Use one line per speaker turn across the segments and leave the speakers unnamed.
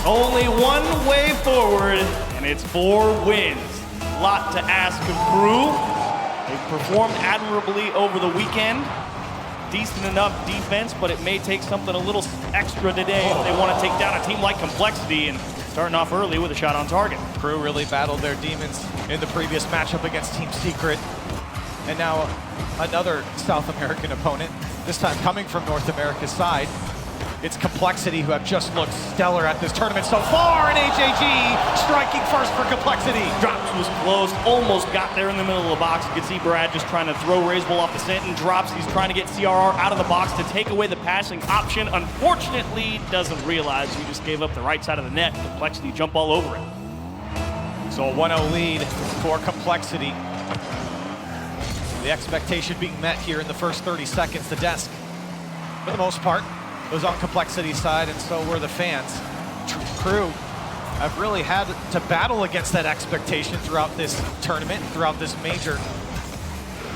Only one way forward, and it's 4 wins. A lot to ask of KRU. They performed admirably over the weekend. Decent enough defense, but it may take something a little extra today if they want to take down a team like Complexity, and starting off early with a shot on target.
KRU really battled their demons in the previous matchup against Team Secret. And now another South American opponent, this time coming from North America's side. It's Complexity, who have just looked stellar at this tournament so far, and AJG striking first for Complexity.
Drops was close, almost got there in the middle of the box. You can see Brad just trying to throw Raiseball off the scent, and Drops, he's trying to get CRR out of the box to take away the passing option. Unfortunately, doesn't realize he just gave up the right side of the net. Complexity jump all over it.
So a 1-0 lead for Complexity. The expectation being met here in the first 30 seconds. The desk, for the most part, was on Complexity's side, and so were the fans. KRU have really had to battle against that expectation throughout this tournament, throughout this major.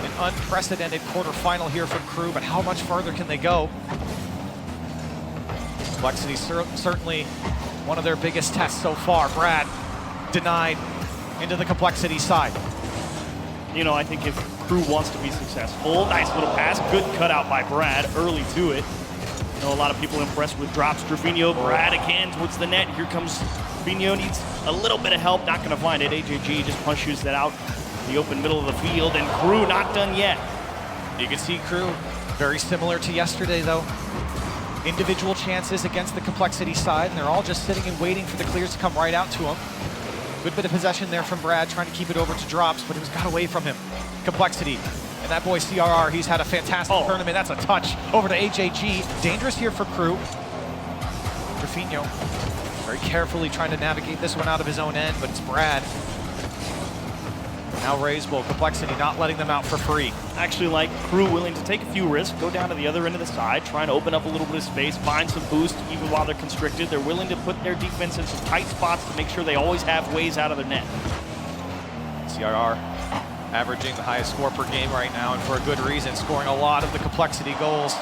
An unprecedented quarterfinal here from KRU, but how much farther can they go? Complexity certainly one of their biggest tests so far. Brad denied into the Complexity side.
You know, I think if KRU wants to be successful, nice little pass, good cutout by Brad early to it. I know a lot of people impressed with Drops. Drafinho, Brad again towards the net. Here comes Drafinho, needs a little bit of help, not gonna find it. AJG just punches that out the open middle of the field, and KRU not done yet.
You can see KRU very similar to yesterday though. Individual chances against the Complexity side, and they're all just sitting and waiting for the clears to come right out to them. Good bit of possession there from Brad, trying to keep it over to Drops, but it was got away from him. Complexity. And that boy CRR, he's had a fantastic tournament. That's a touch over to AJG. Dangerous here for KRU. Drafinho very carefully trying to navigate this one out of his own end, but it's Brad. Now Raiseball, Complexity not letting them out for free.
Actually, like KRU willing to take a few risks, go down to the other end of the side, trying to open up a little bit of space, find some boost even while they're constricted. They're willing to put their defense in some tight spots to make sure they always have ways out of their net.
CRR averaging the highest score per game right now, and for a good reason, scoring a lot of the Complexity goals.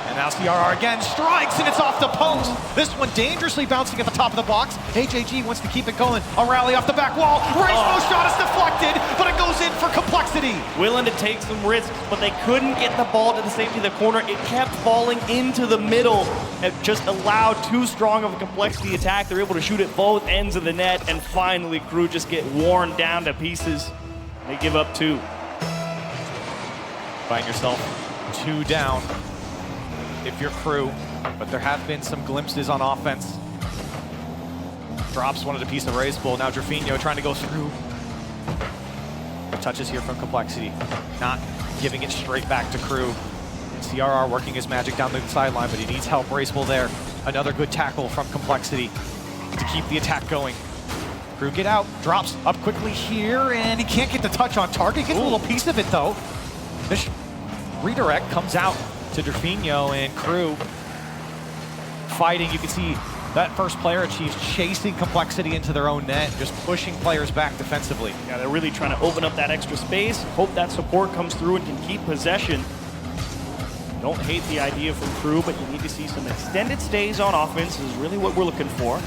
And now CRR again strikes, and it's off the post. This one dangerously bouncing at the top of the box. AJG wants to keep it going. A rally off the back wall. Raiseball shot is deflected, but it goes in for Complexity.
Willing to take some risks, but they couldn't get the ball to the safety of the corner. It kept falling into the middle. It just allowed too strong of a Complexity attack. They're able to shoot at both ends of the net, and finally KRU just get worn down to pieces. They give up 2.
Find yourself 2 down if you're KRU, but there have been some glimpses on offense. Drops wanted a piece of Raiseball. Now Drafinho trying to go through. Touches here from Complexity, not giving it straight back to KRU. CRR working his magic down the sideline, but he needs help. Raiseball there. Another good tackle from Complexity to keep the attack going. KRU get out, Drops up quickly here, and he can't get the touch on target. Gets a little piece of it though. This redirect comes out to Drafinho, and KRU fighting. You can see that first player achieves chasing Complexity into their own net, just pushing players back defensively.
Yeah, they're really trying to open up that extra space. Hope that support comes through and can keep possession. Don't hate the idea from KRU, but you need to see some extended stays on offense is really what we're looking for.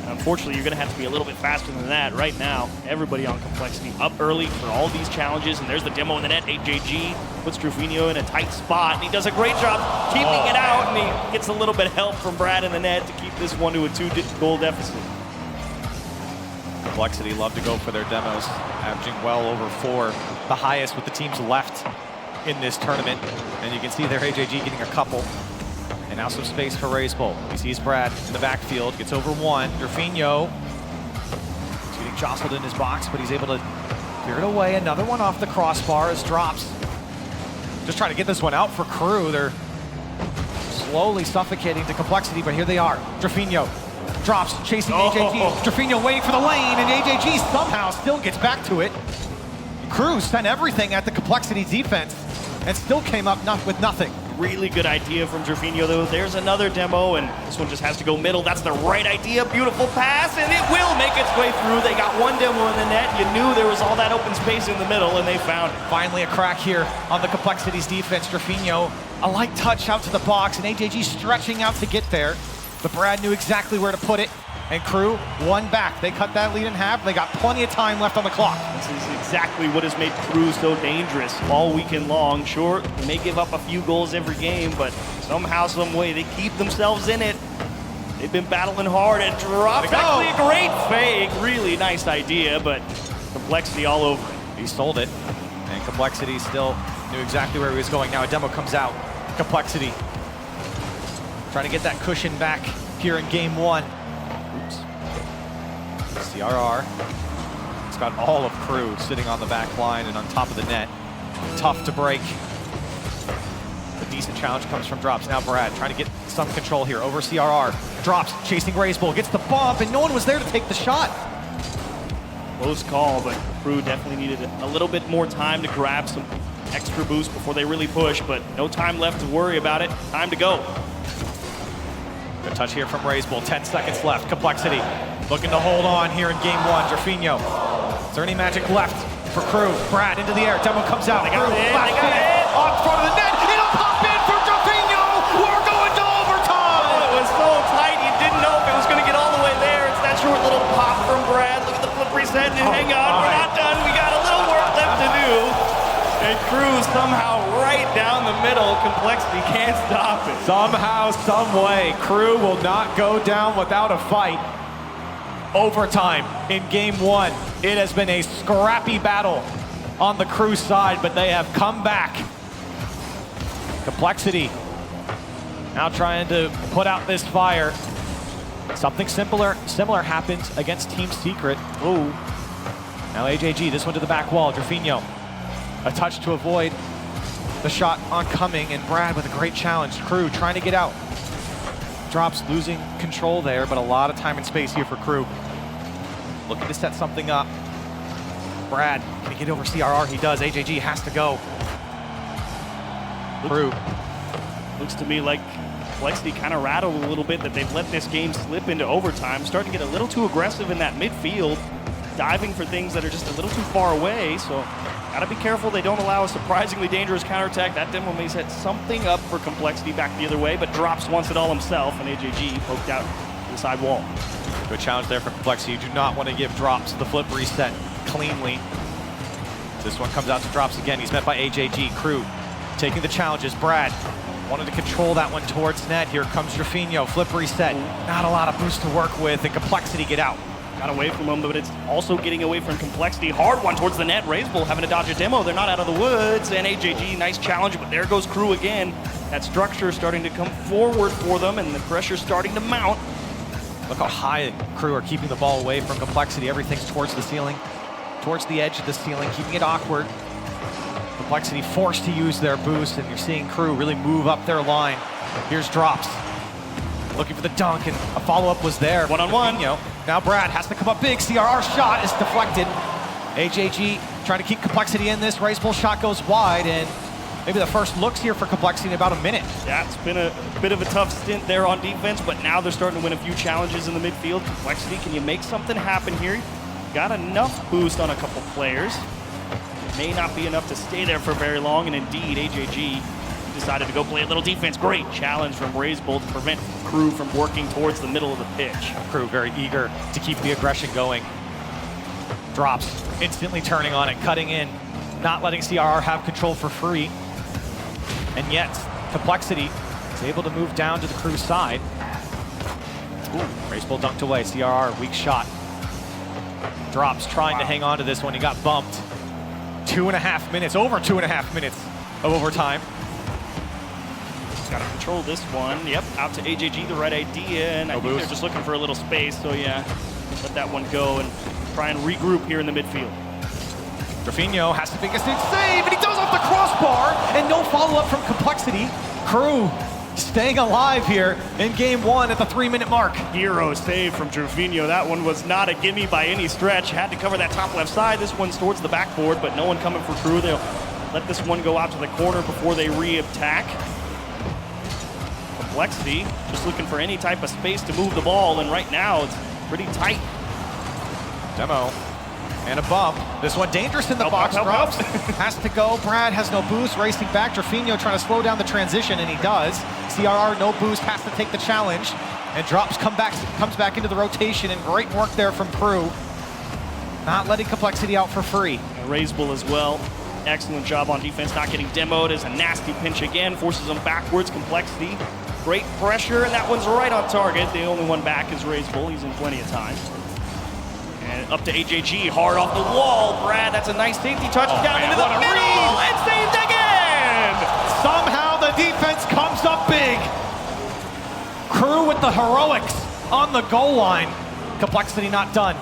Unfortunately, you're going to have to be a little bit faster than that. Right now, everybody on Complexity up early for all these challenges, and there's the demo in the net. AJG puts Drafinho in a tight spot, and he does a great job keeping it out, and he gets a little bit of help from Brad in the net to keep this one to a 2-goal deficit.
Complexity love to go for their demos, averaging well over 4, the highest with the teams left in this tournament. And you can see there AJG getting a couple. And now some space for Raiseball. He sees Brad in the backfield, gets over 1. Drafinho, he's getting jostled in his box, but he's able to clear it away. Another one off the crossbar as Drops. Just trying to get this one out for KRU. They're slowly suffocating the Complexity, but here they are. Drafinho, Drops chasing AJG. Drafinho waiting for the lane, and AJG somehow still gets back to it. KRU sent everything at the Complexity defense and still came up with nothing.
Really good idea from Drafinho, though. There's another demo, and this one just has to go middle. That's the right idea. Beautiful pass, and it will make its way through. They got one demo in the net. You knew there was all that open space in the middle, and they found it.
Finally a crack here on the Complexity's defense. Drafinho, a light touch out to the box, and AJG stretching out to get there. but Brad knew exactly where to put it, and KRU won back. They cut that lead in half. They got plenty of time left on the clock.
This is exactly what has made KRU so dangerous all weekend long. Sure, they may give up a few goals every game, but somehow, some way, they keep themselves in it. They've been battling hard and dropped. Actually, a great fake. Really nice idea, but Complexity all over it.
He sold it, and Complexity still knew exactly where he was going. Now a demo comes out. Complexity trying to get that cushion back here in game one. Oops. CRR. It's got all of KRU sitting on the back line and on top of the net. Tough to break. A decent challenge comes from Drops. Now Brad trying to get some control here over CRR. Drops, chasing Raisebowl, gets the bump, and no one was there to take the shot.
Close call, but KRU definitely needed a little bit more time to grab some extra boost before they really push, but no time left to worry about it. Time to go.
Good touch here from Raisebowl, 10 seconds left. Complexity looking to hold on here in game one. Jorfinho, is there any magic left for KRU? Brad into the air, demo comes out.
They got it,
last
they got
minute,
it.
on front of the net, it'll pop in for Jorfinho. We're going to overtime.
Oh, it was so tight, you didn't know if it was going to get all the way there. It's that short little pop from Brad. Look at the flip reset, and hang on, we're not done. We got a little work left to do. And KRU somehow right down the middle. Complexity can't stop it.
Somehow, some way, KRU will not go down without a fight. Overtime in game one. It has been a scrappy battle on the KRU side, but they have come back. Complexity now trying to put out this fire. Something similar happens against Team Secret. Ooh. Now AJG, this one to the back wall. Jorfinho, a touch to avoid the shot oncoming, and Brad with a great challenge. KRU trying to get out. Drops losing control there, but a lot of time and space here for KRU. Looking to set something up. Brad, can he get over CRR? He does. AJG has to go. KRU.
Looks to me like Complexity kind of rattled a little bit that they've let this game slip into overtime. Starting to get a little too aggressive in that midfield, diving for things that are just a little too far away. So gotta be careful they don't allow a surprisingly dangerous counterattack. That demo may set something up for Complexity back the other way, but Drops wants it all himself, and AJG poked out to the side wall.
Good challenge there for Complexity. You do not want to give Drops the flip reset cleanly. This one comes out to Drops again. He's met by AJG. KRU taking the challenges. Brad wanted to control that one towards net. Here comes Jorfinho. Flip reset. Not a lot of boost to work with, and Complexity get out.
Got away from him, but it's also getting away from Complexity. Hard one towards the net. Raisebowl having to dodge a demo. They're not out of the woods. And AJG, nice challenge, but there goes KRU again. That structure starting to come forward for them, and the pressure starting to mount.
Look how high KRU are keeping the ball away from Complexity. Everything's towards the ceiling, towards the edge of the ceiling, keeping it awkward. Complexity forced to use their boost, and you're seeing KRU really move up their line. Here's Drops, looking for the dunk, and a follow-up was there.
One-on-one.
Now Brad has to come up big. CRR shot is deflected. AJG trying to keep Complexity in this. Raisebowl shot goes wide, and maybe the first looks here for Complexity in about a minute.
Yeah, it's been a bit of a tough stint there on defense, but now they're starting to win a few challenges in the midfield. Complexity, can you make something happen here? Got enough boost on a couple players. May not be enough to stay there for very long, and indeed, AJG decided to go play a little defense. Great challenge from Raisebowl to prevent KRU from working towards the middle of the pitch.
KRU very eager to keep the aggression going. Drops, instantly turning on it, cutting in, not letting CRR have control for free. And yet, Complexity is able to move down to the KRU side. Ooh, Raisebowl dunked away. CRR, weak shot. Drops trying to hang on to this one. He got bumped. 2.5 minutes, over 2.5 minutes of overtime.
Got to control this one. Yep, out to AJG, the right idea, and I think they're just looking for a little space. So yeah, let that one go and try and regroup here in the midfield.
Jorfinho has to make a save, and he does off the crossbar, and no follow-up from Complexity. KRU staying alive here in game one at the 3-minute mark.
Hero save from Jorfinho. That one was not a gimme by any stretch. Had to cover that top left side. This one's towards the backboard, but no one coming for KRU. They'll let this one go out to the corner before they re-attack. Complexity just looking for any type of space to move the ball, and right now it's pretty tight.
Demo and a bump. This one dangerous in the box. Drops. Has to go. Brad has no boost, racing back. Jorfinho trying to slow down the transition, and he does. CRR no boost, has to take the challenge. And Drops comes back into the rotation, and great work there from KRU. Not letting Complexity out for free.
Raisable as well. Excellent job on defense, not getting demoed as a nasty pinch again, forces them backwards. Complexity, great pressure, and that one's right on target. The only one back is Raisable. He's in plenty of time. And up to AJG, hard off the wall. Brad, that's a nice safety touch down into the middle, and saved again!
Somehow the defense comes up big. KRU with the heroics on the goal line. Complexity not done.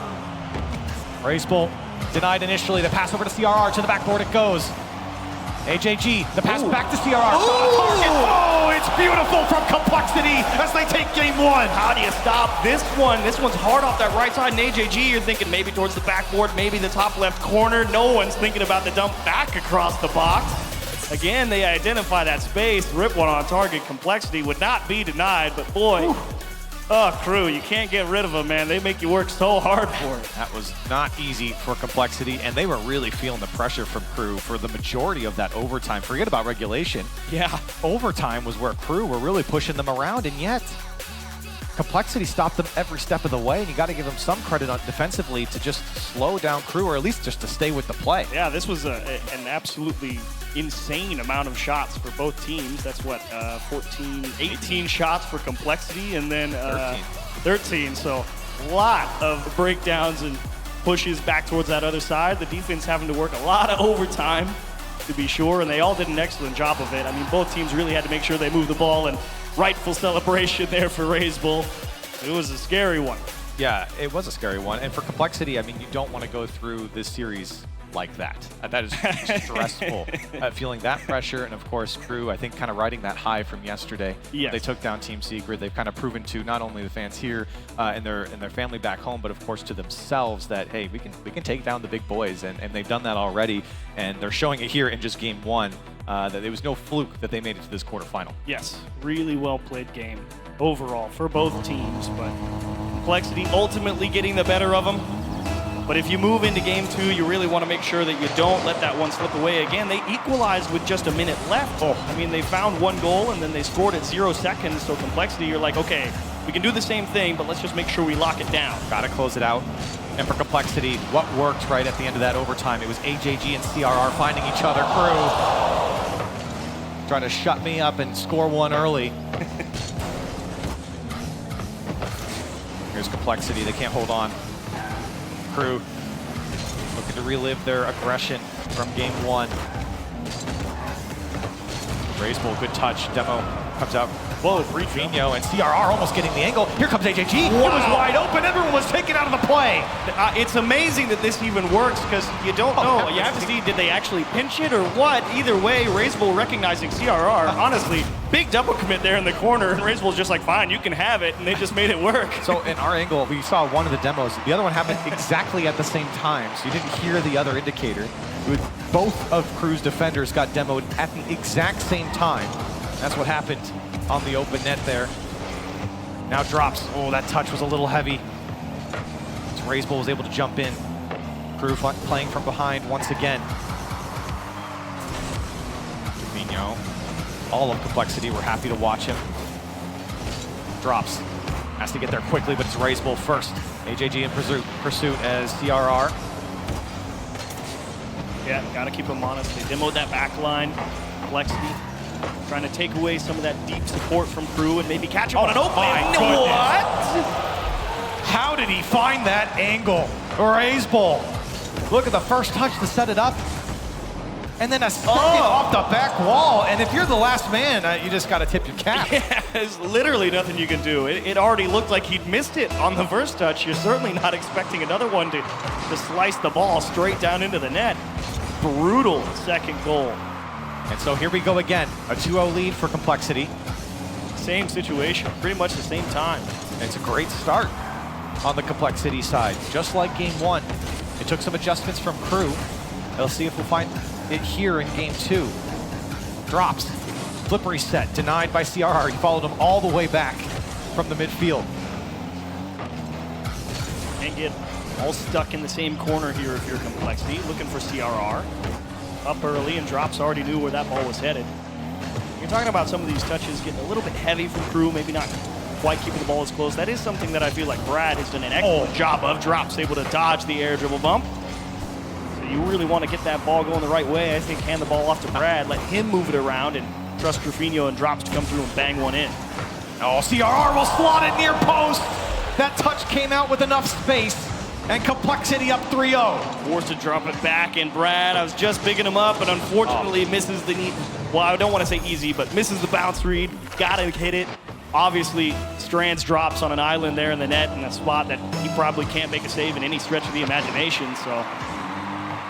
Raisable denied initially. The pass over to CRR. To the backboard it goes. AJG, the pass back to CRR. Oh, it's beautiful from Complexity as they take game one.
How do you stop this one? This one's hard off that right side. And AJG, you're thinking maybe towards the backboard, maybe the top left corner. No one's thinking about the dump back across the box. Again, they identify that space. Rip one on target. Complexity would not be denied, but boy, KRU, you can't get rid of them, man. They make you work so hard for it.
That was not easy for Complexity, and they were really feeling the pressure from KRU for the majority of that overtime. Forget about regulation.
Yeah.
Overtime was where KRU were really pushing them around, and yet Complexity stopped them every step of the way, and you got to give them some credit on defensively to just slow down KRU, or at least just to stay with the play.
Yeah, this was an absolutely insane amount of shots for both teams. That's what, 18 shots for Complexity, and then 13. So a lot of breakdowns and pushes back towards that other side. The defense having to work a lot of overtime, to be sure, and they all did an excellent job of it. I mean, both teams really had to make sure they moved the ball, and rightful celebration there for Raisable. It was a scary one.
Yeah, it was a scary one. And for Complexity, I mean, you don't want to go through this series like that. That is stressful. Feeling that pressure, and of course, KRU, I think, kind of riding that high from yesterday.
Yes.
They took down Team Secret. They've kind of proven to not only the fans here and their family back home, but of course to themselves that, hey, we can take down the big boys, and they've done that already. And they're showing it here in just game one. That it was no fluke that they made it to this quarterfinal.
Yes, really well played game overall for both teams, but Complexity ultimately getting the better of them. But if you move into game two, you really want to make sure that you don't let that one slip away again. They equalized with just a minute left. I mean, they found one goal and then they scored at 0 seconds. So Complexity, you're like, okay, we can do the same thing, but let's just make sure we lock it down.
Got to close it out. And for Complexity, what worked right at the end of that overtime? It was AJG and CRR finding each other. KRU trying to shut me up and score one early. Here's Complexity. They can't hold on. KRU looking to relive their aggression from game one. Raisable, good touch. Demo comes out. Whoa, Vino and CRR almost getting the angle. Here comes AJG. Wow. It was wide open. Everyone was taken out of the play.
It's amazing that this even works because you don't know. You have to see, did they actually pinch it or what? Either way, Raisable recognizing CRR. Honestly, big double commit there in the corner, and Raisable's just like, fine, you can have it, and they just made it work.
So in our angle, we saw one of the demos. The other one happened exactly at the same time, so you didn't hear the other indicator. Both of KRU's defenders got demoed at the exact same time. That's what happened on the open net there. Now Drops. Oh, that touch was a little heavy. So Raisable was able to jump in. KRU playing from behind once again. Vino. All of Complexity. We're happy to watch him. Drops. Has to get there quickly, but it's Raisable first. AJG in pursuit as CRR.
Yeah, gotta keep them honest. They demoed that back line. Complexity trying to take away some of that deep support from KRU and maybe catch him on an opening. What?
How did he find that angle? Raisable. Look at the first touch to set it up. And then a second off the back wall. And if you're the last man, you just got to tip your cap.
Yeah, there's literally nothing you can do. It already looked like he'd missed it on the first touch. You're certainly not expecting another one to slice the ball straight down into the net. Brutal second goal.
And so here we go again. A 2-0 lead for Complexity.
Same situation, pretty much the same time.
And it's a great start on the Complexity side. Just like game one, it took some adjustments from KRU. Let's see if we'll find it here in game two. Drops, flip reset, denied by CRR. He followed him all the way back from the midfield.
Can't get all stuck in the same corner here if you're Complexity. Looking for CRR. Up early, and Drops already knew where that ball was headed. You're talking about some of these touches getting a little bit heavy from KRU, maybe not quite keeping the ball as close. That is something that I feel like Brad has done an excellent job of. Drops, able to dodge the air dribble bump. So you really want to get that ball going the right way. I think hand the ball off to Brad, let him move it around, and trust Rafinha and Drops to come through and bang one in.
Oh, CRR will slot it near post. That touch came out with enough space, and Complexity up 3-0.
Forced to drop it back, and Brad, I was just picking him up, but unfortunately misses the well, I don't want to say easy, but misses the bounce read. Gotta hit it. Obviously, Strands drops on an island there in the net in a spot that he probably can't make a save in any stretch of the imagination, so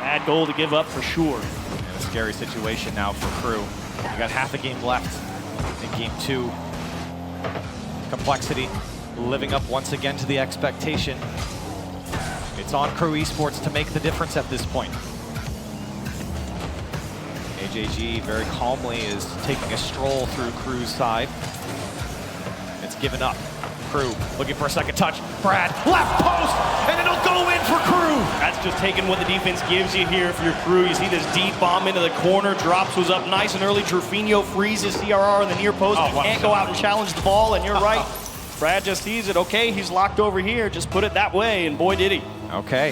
bad goal to give up for sure.
And a scary situation now for KRU. You got half a game left in game 2. Complexity living up once again to the expectation. It's on KRU Esports to make the difference at this point. AJG very calmly is taking a stroll through KRU's side. It's given up. KRU looking for a second touch. Brad, left post, and it'll go in for KRU.
That's just taking what the defense gives you here for your KRU. You see this deep bomb into the corner. Drops was up nice and early. Trufino freezes CRR in the near post. He can't go out and challenge the ball, and you're right. Brad just sees it. Okay, he's locked over here. Just put it that way, and boy, did he.
Okay,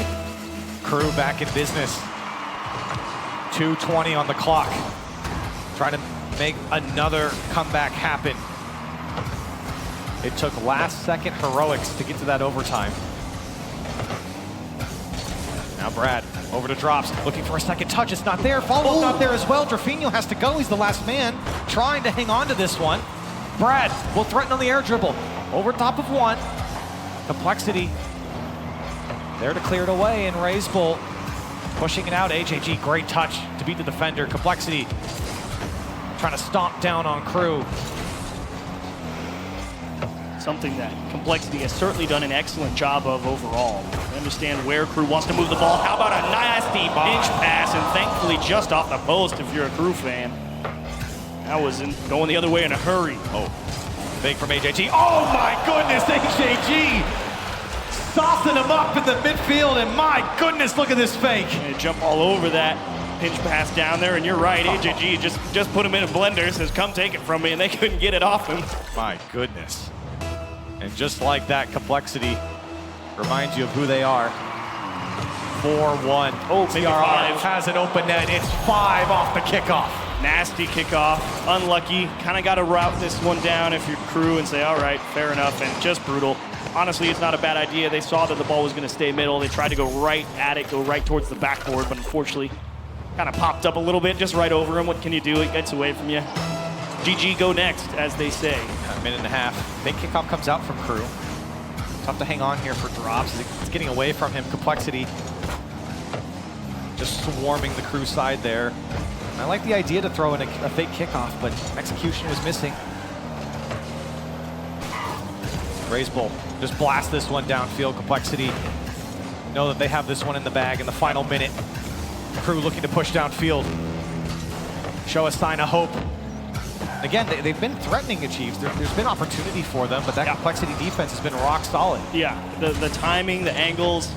KRU back in business. 2:20 on the clock. Trying to make another comeback happen. It took last-second heroics to get to that overtime. Now Brad over to Drops, looking for a second touch. It's not there. Follow-up not there as well. Trufino has to go. He's the last man trying to hang on to this one. Brad will threaten on the air dribble. Over top of one. Complexity there to clear it away, and Rays Bolt pushing it out. AJG, great touch to beat the defender. Complexity trying to stomp down on KRU.
Something that Complexity has certainly done an excellent job of overall. I understand where KRU wants to move the ball. How about a nasty pinch pass, and thankfully just off the post if you're a KRU fan. That was going the other way in a hurry.
Oh, big from AJG. Oh my goodness, AJG! Saucing him up in the midfield, and my goodness, look at this fake.
And jump all over that pinch pass down there, and you're right, AJG just put him in a blender, says come take it from me, and they couldn't get it off him.
My goodness. And just like that, Complexity reminds you of who they are. 4-1.
Oh, maybe 5.
Has an open net. It's 5 off the kickoff.
Nasty kickoff, unlucky. Kind of got to route this one down if you're KRU and say, all right, fair enough, and just brutal. Honestly, it's not a bad idea. They saw that the ball was going to stay middle. They tried to go right at it, go right towards the backboard, but unfortunately, kind of popped up a little bit just right over him. What can you do? It gets away from you. GG, go next, as they say.
A minute and a half. Big kickoff comes out from KRU. Tough to hang on here for Drops. It's getting away from him. Complexity just swarming the KRU side there. I like the idea to throw in a fake kickoff, but execution was missing. Rays Bolt just blast this one downfield. Complexity know that they have this one in the bag in the final minute. KRU looking to push downfield. Show a sign of hope. Again, they've been threatening the Chiefs. There's been opportunity for them, but that Complexity defense has been rock solid.
Yeah, the timing, the angles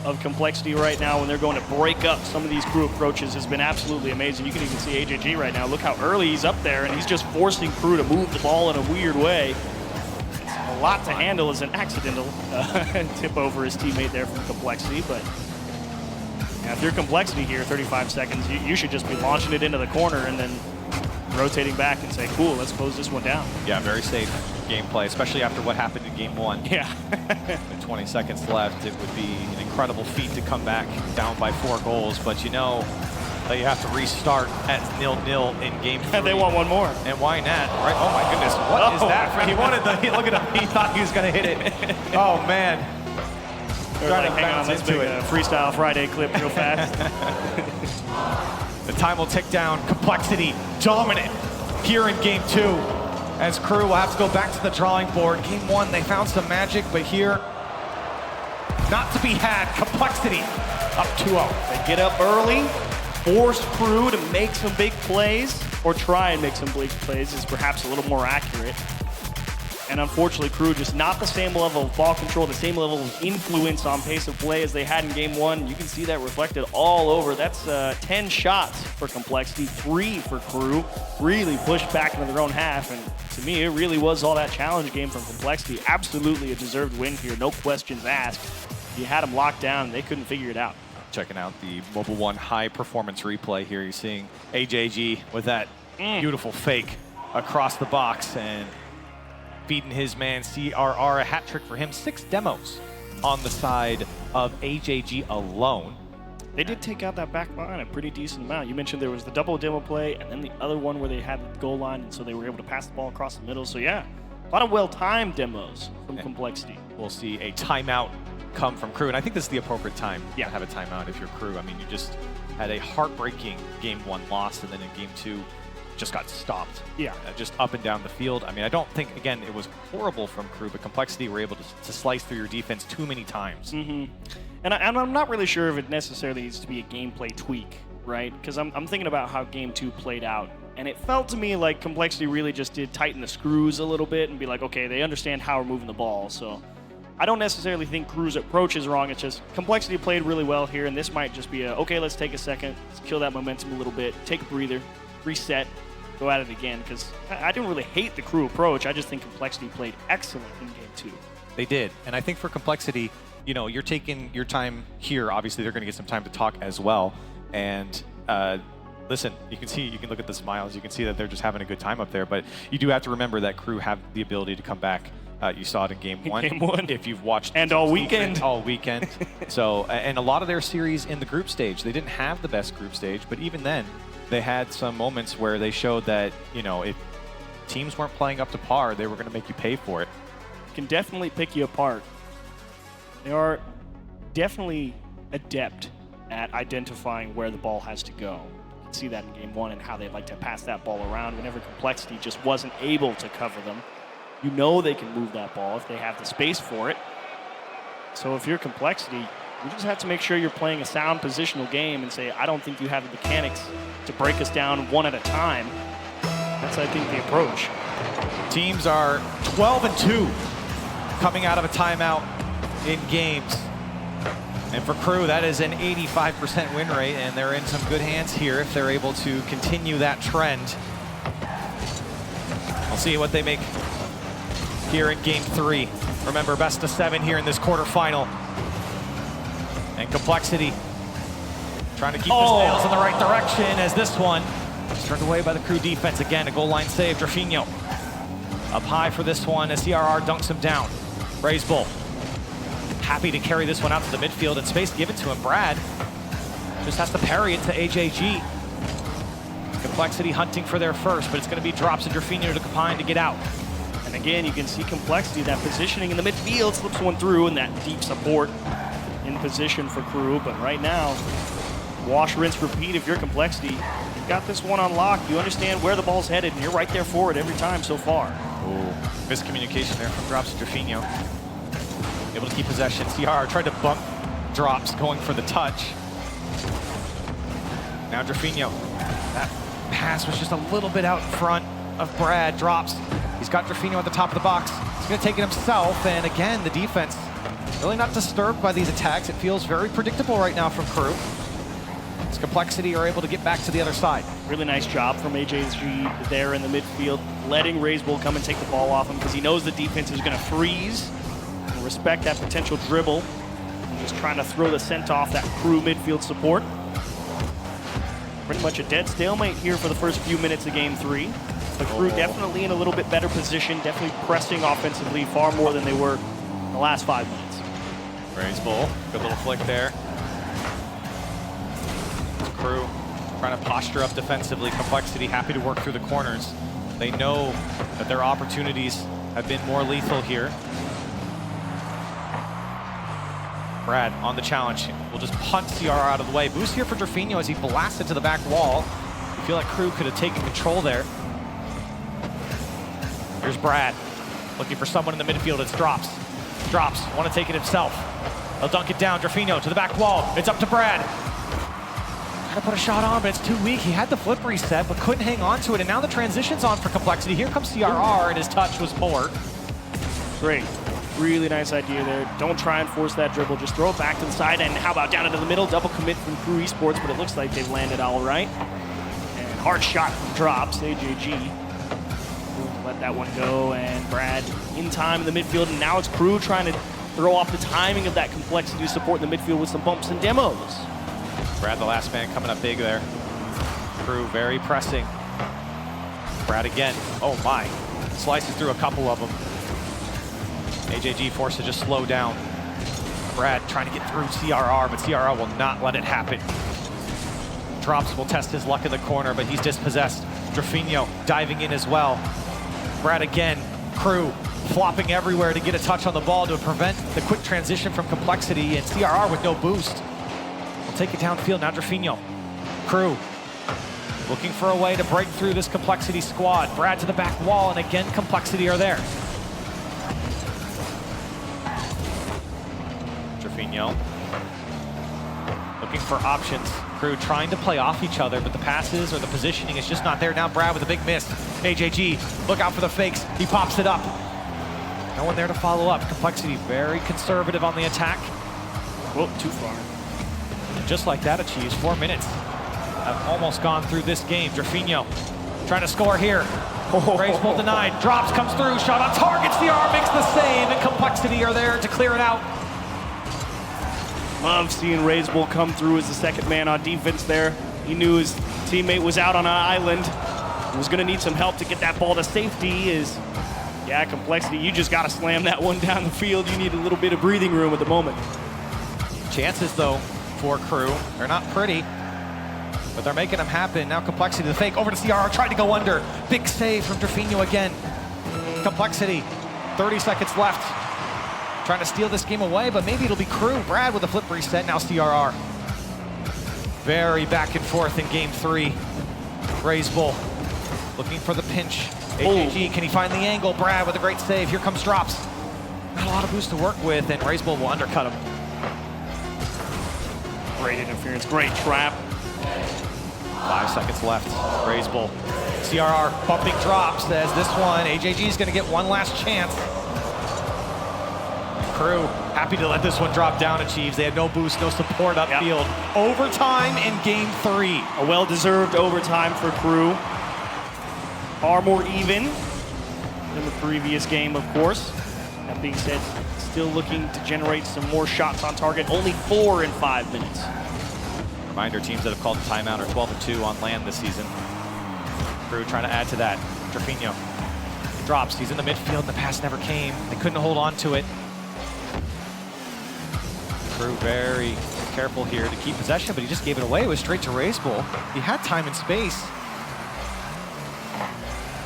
of Complexity right now when they're going to break up some of these KRU approaches has been absolutely amazing. You can even see AJG right now. Look how early he's up there, and he's just forcing KRU to move the ball in a weird way. A lot to handle as an accidental tip over his teammate there from Complexity, but yeah, if you're Complexity here, 35 seconds, you should just be launching it into the corner and then rotating back and say, cool, let's close this one down.
Yeah, very safe gameplay, especially after what happened in game 1.
Yeah.
With 20 seconds left, it would be an incredible feat to come back down by 4 goals, but you know that you have to restart at 0-0 in game 3.
They want one more.
And why not? Right? Oh my goodness, what is that? He wanted the, look at him, he thought he was gonna hit it. Oh man.
Like, hang on, let's make a Freestyle Friday clip real fast.
The time will tick down. Complexity dominant here in game 2 as KRU will have to go back to the drawing board. Game 1, they found some magic, but here, not to be had. Complexity up 2-0.
They get up early, force KRU to make some big plays, or try and make some big plays is perhaps a little more accurate. And unfortunately, KRU just not the same level of ball control, the same level of influence on pace of play as they had in game 1. You can see that reflected all over. That's 10 shots for Complexity, 3 for KRU. Really pushed back into their own half. And to me, it really was all that challenge game from Complexity. Absolutely a deserved win here, no questions asked. You had them locked down, and they couldn't figure it out.
Checking out the Mobile One high performance replay here. You're seeing AJG with that beautiful fake across the box and feeding his man CRR, a hat trick for him. 6 demos on the side of AJG alone.
They did take out that back line a pretty decent amount. You mentioned there was the double demo play and then the other one where they had the goal line, and so they were able to pass the ball across the middle. So yeah, a lot of well-timed demos from Complexity.
We'll see a timeout come from KRU, and I think this is the appropriate time to have a timeout if you're KRU. I mean, you just had a heartbreaking game 1 loss, and then in game 2, just got stopped.
Yeah.
Just up and down the field. I mean, I don't think, again, it was horrible from KRU, but Complexity were able to slice through your defense too many times.
And I'm not really sure if it necessarily needs to be a gameplay tweak, right? Because I'm thinking about how game 2 played out, and it felt to me like Complexity really just did tighten the screws a little bit and be like, okay, they understand how we're moving the ball. So I don't necessarily think KRU's approach is wrong. It's just Complexity played really well here, and this might just be okay, let's take a second, let's kill that momentum a little bit, take a breather, reset, go at it again, because I didn't really hate the KRU approach. I just think Complexity played excellent in game 2.
They did, and I think for Complexity, you know, you're taking your time here. Obviously, they're going to get some time to talk as well. And listen, you can look at the smiles. You can see that they're just having a good time up there. But you do have to remember that KRU have the ability to come back. You saw it in game 1.
Game 1.
If you've watched
and all weekend.
All weekend. So, and a lot of their series in the group stage, they didn't have the best group stage, but even then, they had some moments where they showed that, you know, if teams weren't playing up to par, they were going to make you pay for it.
Can definitely pick you apart. They are definitely adept at identifying where the ball has to go. You can see that in game 1 and how they like to pass that ball around whenever Complexity just wasn't able to cover them. You know they can move that ball if they have the space for it. So if you're Complexity, you just have to make sure you're playing a sound positional game and say, I don't think you have the mechanics to break us down one at a time. That's, I think, the approach.
Teams are 12-2 coming out of a timeout in games. And for KRU, that is an 85% win rate, and they're in some good hands here if they're able to continue that trend. We'll see what they make here in game 3. Remember, best of 7 here in this quarterfinal. And Complexity trying to keep the sails in the right direction as this one is turned away by the KRU defense. Again, a goal line save. Drafinho up high for this one as CRR dunks him down. Bull happy to carry this one out to the midfield, and space given to him. Brad just has to parry it to AJG. Complexity hunting for their first, but it's going to be drops to Drafinho to Capine to get out.
And again, you can see Complexity, that positioning in the midfield, slips one through, and that deep support in position for KRU. But right now, wash, rinse, repeat. If you're Complexity, you've got this one on lock. You understand where the ball's headed, and you're right there for it every time so far.
Ooh, miscommunication there from drops to Drafinho. Able to keep possession. CR tried to bump drops, going for the touch. Now Drafinho. That pass was just a little bit out in front of Brad. Drops. He's got Drafinho at the top of the box. He's going to take it himself, and again, the defense really not disturbed by these attacks. It feels very predictable right now from KRU. As Complexity are able to get back to the other side.
Really nice job from AJG there in the midfield, letting Bull come and take the ball off him because he knows the defense is going to freeze and respect that potential dribble. And just trying to throw the scent off that KRU midfield support. Pretty much a dead stalemate here for the first few minutes of game 3. But KRU definitely in a little bit better position, definitely pressing offensively far more than they were in the last 5 minutes.
Bull, good little flick there. KRU trying to posture up defensively. Complexity happy to work through the corners. They know that their opportunities have been more lethal here. Brad on the challenge. We'll just punt CR out of the way. Boost here for Drafinho as he blasted to the back wall. You feel like KRU could have taken control there. Here's Brad looking for someone in the midfield. It's Drops. Drops, want to take it himself. They'll dunk it down. Drafinho to the back wall. It's up to Brad. Trying to put a shot on, but it's too weak. He had the flip reset, but couldn't hang on to it. And now the transition's on for Complexity. Here comes CRR, and his touch was poor.
Great. Really nice idea there. Don't try and force that dribble. Just throw it back to the side. And how about down into the middle? Double commit from KRU Esports, but it looks like they've landed all right. And hard shot from Drops, AJG. Let that one go. And Brad in time in the midfield. And now it's KRU trying to throw off the timing of that complexity to support in the midfield with some bumps and demos.
Brad, the last man, coming up big there. KRU very pressing. Brad again. Oh my. Slices through a couple of them. AJG forced to just slow down. Brad trying to get through CRR, but CRR will not let it happen. Drops will test his luck in the corner, but he's dispossessed. Drafinho diving in as well. Brad again. KRU flopping everywhere to get a touch on the ball to prevent the quick transition from complexity, and CRR with no boost. We'll take it downfield now. Drafinho. KRU looking for a way to break through this complexity squad. Brad to the back wall, and again, complexity are there. Drafinho looking for options. KRU trying to play off each other, but the passes or the positioning is just not there. Now Brad with a big miss. AJG, look out for the fakes. He pops it up. No one there to follow up. Complexity very conservative on the attack.
Whoa, too far.
And just like that achieves 4 minutes. I've almost gone through this game. Drafinho trying to score here. Graceful denied. Drops, comes through. Shot on target. CR makes the save, and complexity are there to clear it out.
Love seeing Raisbull come through as the second man on defense there. He knew his teammate was out on an island. He was going to need some help to get that ball to safety. Yeah, complexity. You just got to slam that one down the field. You need a little bit of breathing room at the moment.
Chances, though, for KRU. They're not pretty, but they're making them happen. Now complexity, the fake over to CRR, tried to go under. Big save from Drafinho again. Complexity, 30 seconds left. Trying to steal this game away, but maybe it'll be KRU. Brad with a flip reset, now CRR. Very back and forth in game 3. Raisbull looking for the pinch. AJG, can he find the angle? Brad with a great save. Here comes Drops. Not a lot of boost to work with, and Raisbull will undercut him.
Great interference, great trap.
5 seconds left. Raisbull. CRR bumping Drops as this one. AJG is going to get one last chance. KRU happy to let this one drop down, achieves. They had no boost, no support upfield. Yep. Overtime in game 3.
A well-deserved overtime for KRU. Far more even than the previous game, of course. That being said, still looking to generate some more shots on target. Only 4 in 5 minutes.
Reminder, teams that have called a timeout are 12-2 on land this season. KRU trying to add to that. Drafinho drops. He's in the midfield, and the pass never came. They couldn't hold on to it. KRU very careful here to keep possession, but he just gave it away. It was straight to Raisbull. He had time and space.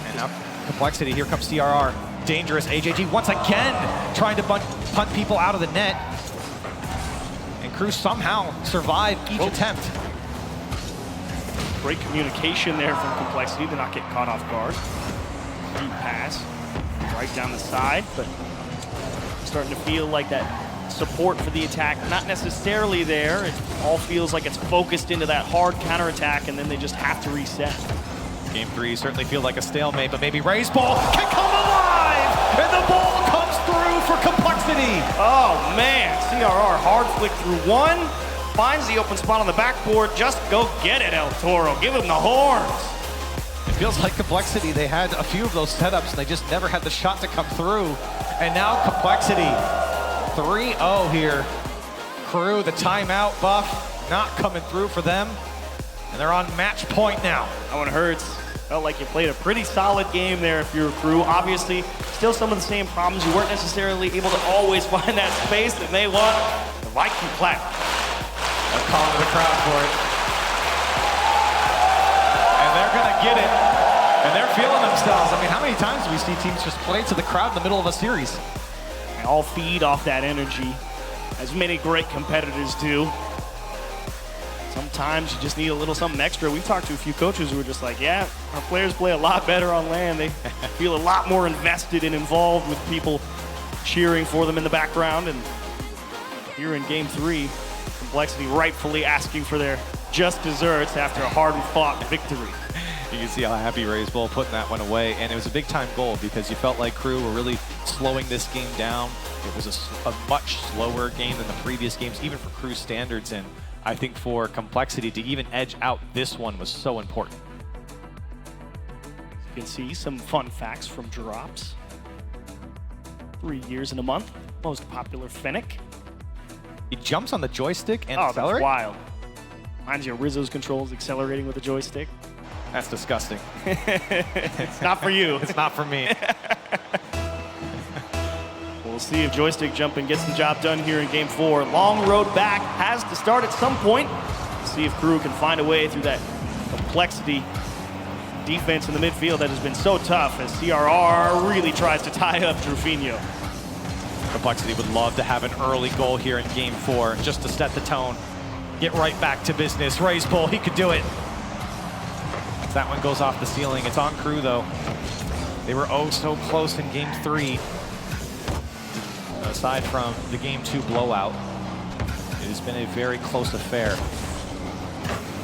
And now complexity. Here comes CRR. Dangerous. AJG once again trying to punt people out of the net. And KRU somehow survived each attempt.
Great communication there from complexity to not get caught off guard. Deep pass right down the side, but starting to feel like that support for the attack, not necessarily there. It all feels like it's focused into that hard counterattack, and then they just have to reset.
Game 3 certainly feels like a stalemate, but maybe Raisbull can come alive, and the ball comes through for complexity.
Oh man, CRR hard flick through one, finds the open spot on the backboard. Just go get it, El Toro. Give him the horns.
It feels like complexity. They had a few of those setups, and they just never had the shot to come through. And now complexity. 3-0 here. KRU, the timeout buff, not coming through for them. And they're on match point now.
That one hurts. Felt like you played a pretty solid game there if you're KRU. Obviously, still some of the same problems. You weren't necessarily able to always find that space that they want. The Viking clap.
They're calling to the crowd for it. And they're going to get it. And they're feeling themselves. I mean, how many times do we see teams just play to the crowd in the middle of a series?
They all feed off that energy, as many great competitors do. Sometimes you just need a little something extra. We've talked to a few coaches who are just like, yeah, our players play a lot better on land. They feel a lot more invested and involved with people cheering for them in the background. And here in game 3, complexity rightfully asking for their just desserts after a hard-fought victory.
You can see how happy RazeBull putting that one away, and it was a big-time goal because you felt like KRU were really slowing this game down. It was a much slower game than the previous games, even for KRU standards, and I think for Complexity to even edge out this one was so important.
You can see some fun facts from Drops. 3 years and a month, most popular Fennec.
He jumps on the joystick and
Oh,
accelerates?
that's wild. Reminds you of Rizzo's controls accelerating with the joystick.
That's disgusting.
It's not for you.
It's not for me.
We'll see if joystick jumping gets the job done here in Game 4. Long road back has to start at some point. See if KRU can find a way through that Complexity defense in the midfield that has been so tough as CRR really tries to tie up Drufinho.
Complexity would love to have an early goal here in Game 4 just to set the tone. Get right back to business. RazeBull, he could do it. That one goes off the ceiling. It's on KRU though. They were oh so close in Game 3. Aside from the Game 2 blowout, it has been a very close affair.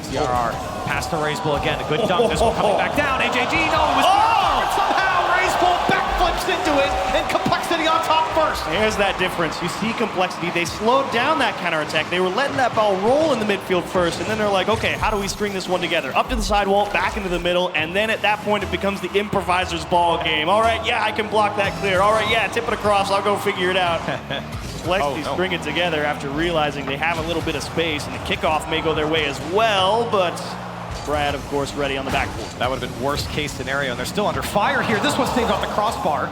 CRR, pass to RazeBull again, a good dunk, this one coming back down, AJG, no, it was but somehow RazeBull backflips into it, and Complexity on top first.
There's that difference. You see Complexity, they slowed down that counterattack. They were letting that ball roll in the midfield first, and then they're like, okay, how do we string this one together? Up to the sidewall, back into the middle, and then at that point it becomes the improviser's ball game. All right, yeah, I can block that clear. All right, yeah, tip it across, I'll go figure it out. Complexity string it together after realizing they have a little bit of space, and the kickoff may go their way as well, but Brad, of course, ready on the backboard.
That would have been worst case scenario, and they're still under fire here. This one saved off the crossbar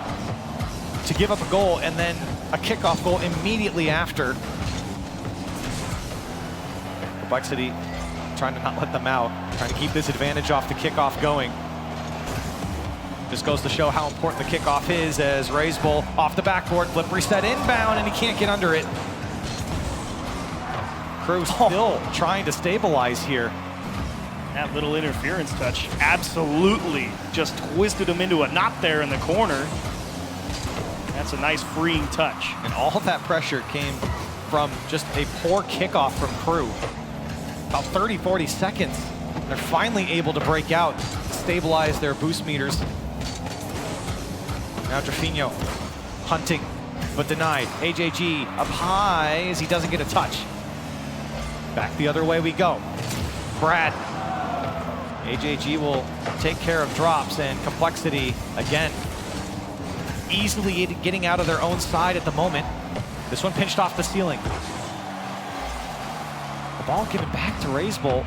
to give up a goal, and then a kickoff goal immediately after. Complexity trying to not let them out, trying to keep this advantage off the kickoff going. Just goes to show how important the kickoff is as RazeBull off the backboard, flip reset inbound, and he can't get under it. KRU still trying to stabilize here.
That little interference touch absolutely just twisted him into a knot there in the corner. That's a nice freeing touch.
And all of that pressure came from just a poor kickoff from KRU. About 30, 40 seconds. They're finally able to break out, stabilize their boost meters. Now Drufinho hunting, but denied. AJG up high as he doesn't get a touch. Back the other way we go. Brad. AJG will take care of Drops, and Complexity again easily getting out of their own side at the moment. This one pinched off the ceiling. The ball given back to RazeBull.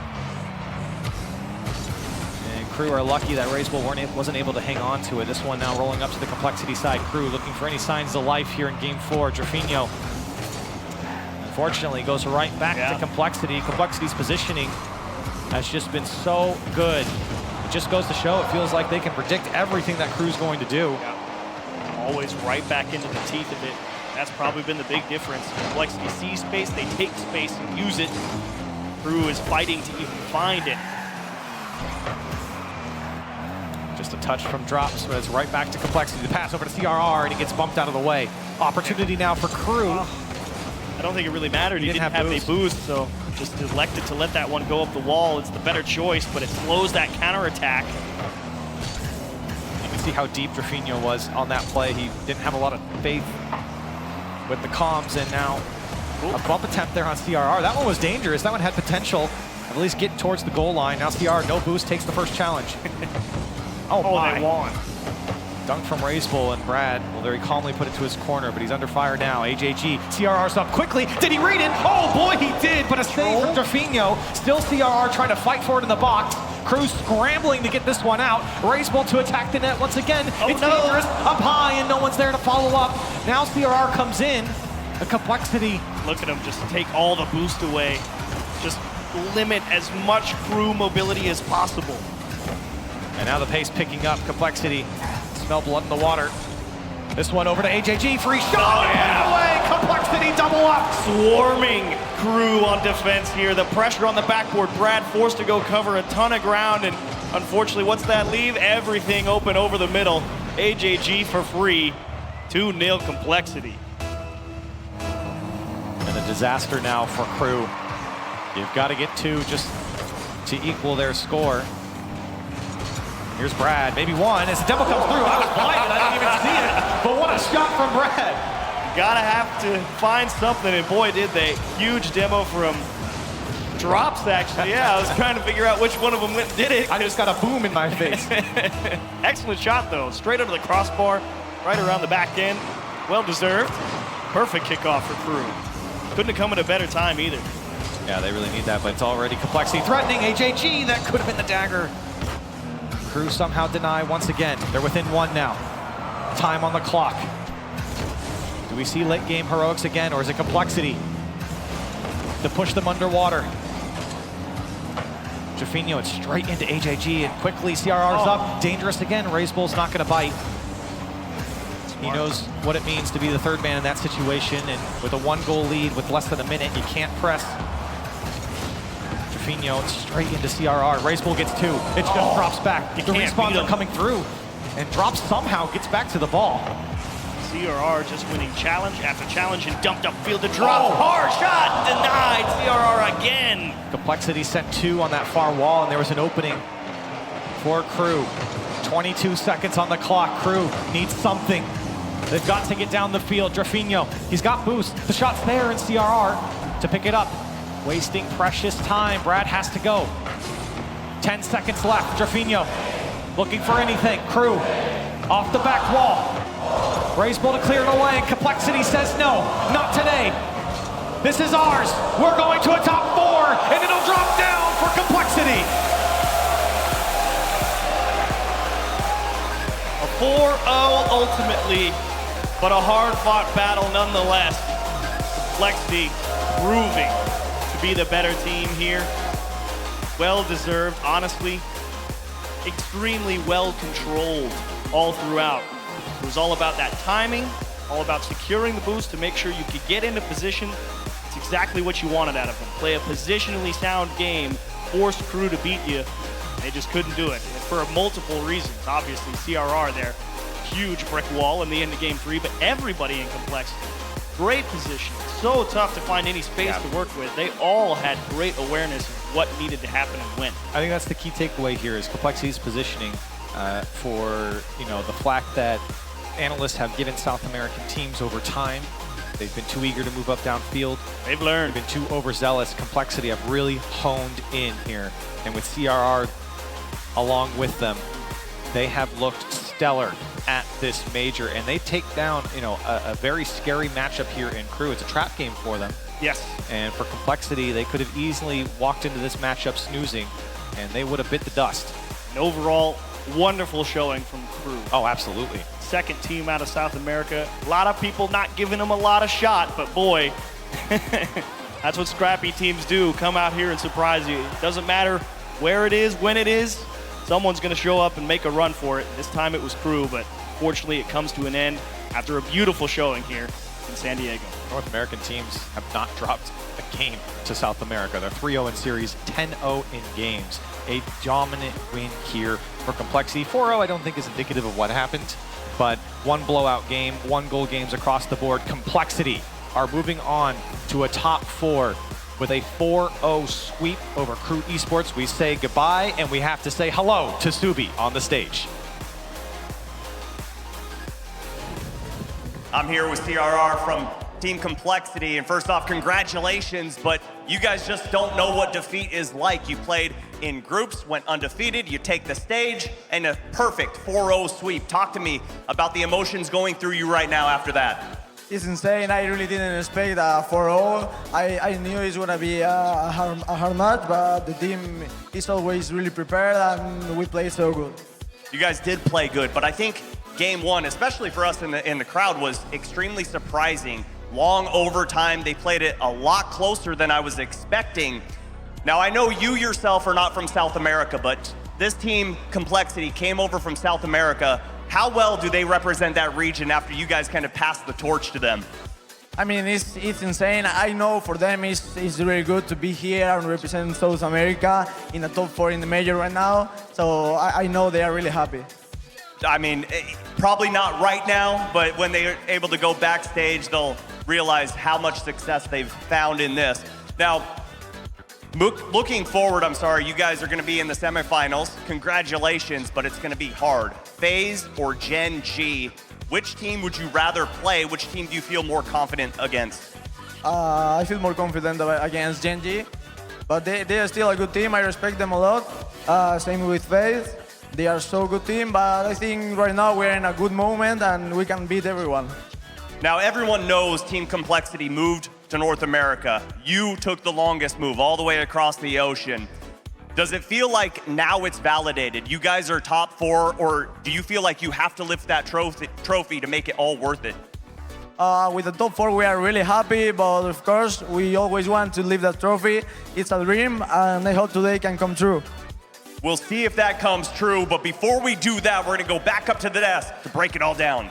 And KRU are lucky that RazeBull wasn't able to hang on to it. This one now rolling up to the Complexity side. KRU looking for any signs of life here in Game 4. Drufinho, unfortunately, goes right back to Complexity. Complexity's positioning has just been so good. It just goes to show it feels like they can predict everything that KRU's going to do.
Always right back into the teeth of it. That's probably been the big difference. Complexity sees space, they take space and use it. KRU is fighting to even find it.
Just a touch from Drops, but it's right back to Complexity. The pass over to CRR, and he gets bumped out of the way. Opportunity now for KRU.
I don't think it really mattered. He didn't have any boost, so just elected to let that one go up the wall. It's the better choice, but it slows that counterattack.
You can see how deep Drufinho was on that play. He didn't have a lot of faith with the comms, and now a bump attempt there on CRR. That one was dangerous. That one had potential at least getting towards the goal line. Now CRR, no boost, takes the first challenge.
Oh my. They won.
Dunk from RazeBull, and Brad will very calmly put it to his corner, but he's under fire now. AJG, CRR's up quickly. Did he read it? Oh boy, he did, but a save from Drufinho. Still CRR trying to fight for it in the box. KRU scrambling to get this one out. RazeBull to attack the net once again. It's dangerous, up high, and no one's there to follow up. Now CRR comes in. The Complexity.
Look at him just take all the boost away. Just limit as much KRU mobility as possible.
And now the pace picking up. Complexity. Smell blood in the water. This one over to AJG, free shot, away, Complexity double up.
Swarming KRU on defense here. The pressure on the backboard. Brad forced to go cover a ton of ground, and unfortunately, what's that leave? Everything open over the middle. AJG for free. 2-0 Complexity.
And a disaster now for KRU. You've got to get two just to equal their score. Here's Brad, maybe one. As the demo comes through, I was blinded, I didn't even see it. But what a shot from Brad.
Gotta have to find something, and boy, did they. Huge demo from Drops, actually. Yeah, I was trying to figure out which one of them went and did it.
I just got a boom in my face.
Excellent shot, though. Straight under the crossbar, right around the back end. Well deserved. Perfect kickoff for KRU. Couldn't have come at a better time either.
Yeah, they really need that, but it's already complexity threatening. AJG, that could have been the dagger. KRU somehow deny once again. They're within one now. Time on the clock. Do we see late game heroics again, or is it complexity to push them underwater? Jaffinho, it's straight into AJG, and quickly CRR's up. Dangerous again. Razebull's not going to bite. He knows what it means to be the third man in that situation, and with a 1-goal lead with less than a minute, you can't press. Jaffinho straight into CRR. Razebull gets 2. It just drops back. The respawns are coming through, and Drops somehow gets back to the ball.
CRR just winning challenge after challenge and dumped upfield to drop. Hard shot denied. CRR again.
Complexity sent 2 on that far wall, and there was an opening for KRU. 22 seconds on the clock. KRU needs something. They've got to get down the field. Jaffinho, he's got boost. The shot's there, and CRR to pick it up. Wasting precious time. Brad has to go. 10 seconds left. Jaffinho looking for anything. KRU off the back wall. Razebull to clear it away, and Complexity says no, not today. This is ours. We're going to a top 4, and it'll drop down for Complexity.
A 4-0 ultimately, but a hard-fought battle nonetheless. Complexity proving to be the better team here. Well-deserved, honestly. Extremely well-controlled all throughout. It was all about that timing, all about securing the boost to make sure you could get into position. It's exactly what you wanted out of them. Play a positionally sound game, force KRU to beat you. They just couldn't do it. And for multiple reasons. Obviously, CRR there, huge brick wall in the end of game 3, but everybody in Complexity. Great position. So tough to find any space to work with. They all had great awareness of what needed to happen and when.
I think that's the key takeaway here is Complexity's positioning for the flack that analysts have given South American teams over time. They've been too eager to move up downfield.
They've learned.
They've been too overzealous. Complexity have really honed in here. And with CRR along with them, they have looked stellar at this major. And they take down, a very scary matchup here in KRU. It's a trap game for them.
Yes.
And for Complexity, they could have easily walked into this matchup snoozing, and they would have bit the dust.
An overall wonderful showing from KRU.
Oh, absolutely.
Second team out of South America. A lot of people not giving them a lot of shot, but boy, that's what scrappy teams do. Come out here and surprise you. It doesn't matter where it is, when it is, someone's going to show up and make a run for it. This time it was KRU, but fortunately it comes to an end after a beautiful showing here in San Diego.
North American teams have not dropped a game to South America. They're 3-0 in series, 10-0 in games. A dominant win here for Complexity. 4-0 I don't think is indicative of what happened, but 1 blowout game, 1 goal games across the board. Complexity are moving on to a top 4 with a 4-0 sweep over KRU Esports. We say goodbye, and we have to say hello to Subi on the stage.
I'm here with CRR from Team Complexity, and first off, congratulations, but you guys just don't know what defeat is like. You played in groups, went undefeated, you take the stage, and a perfect 4-0 sweep. Talk to me about the emotions going through you right now after that.
It's insane. I really didn't expect a 4-0. I knew it's going to be a hard match, but the team is always really prepared, and we play so good.
You guys did play good, but I think game 1, especially for us in the crowd, was extremely surprising. Long overtime. They played it a lot closer than I was expecting. Now, I know you yourself are not from South America, but this team, Complexity, came over from South America. How well do they represent that region after you guys kind of passed the torch to them?
I mean, it's insane. I know for them it's really good to be here and represent South America in the top 4 in the major right now. So I know they are really happy.
I mean, probably not right now, but when they're able to go backstage, they'll realize how much success they've found in this. Now, Looking forward, I'm sorry, you guys are going to be in the semifinals. Congratulations, but it's going to be hard. FaZe or Gen G, which team would you rather play? Which team do you feel more confident against?
I feel more confident against Gen G, but they are still a good team. I respect them a lot. Same with FaZe. They are so good team, but I think right now we're in a good moment and we can beat everyone.
Now, everyone knows Team Complexity moved to North America. You took the longest move all the way across the ocean. Does it feel like now it's validated? You guys are top 4, or do you feel like you have to lift that trophy to make it all worth it?
With the top 4, we are really happy, but of course, we always want to lift that trophy. It's a dream, and I hope today can come true.
We'll see if that comes true, but before we do that, we're gonna go back up to the desk to break it all down.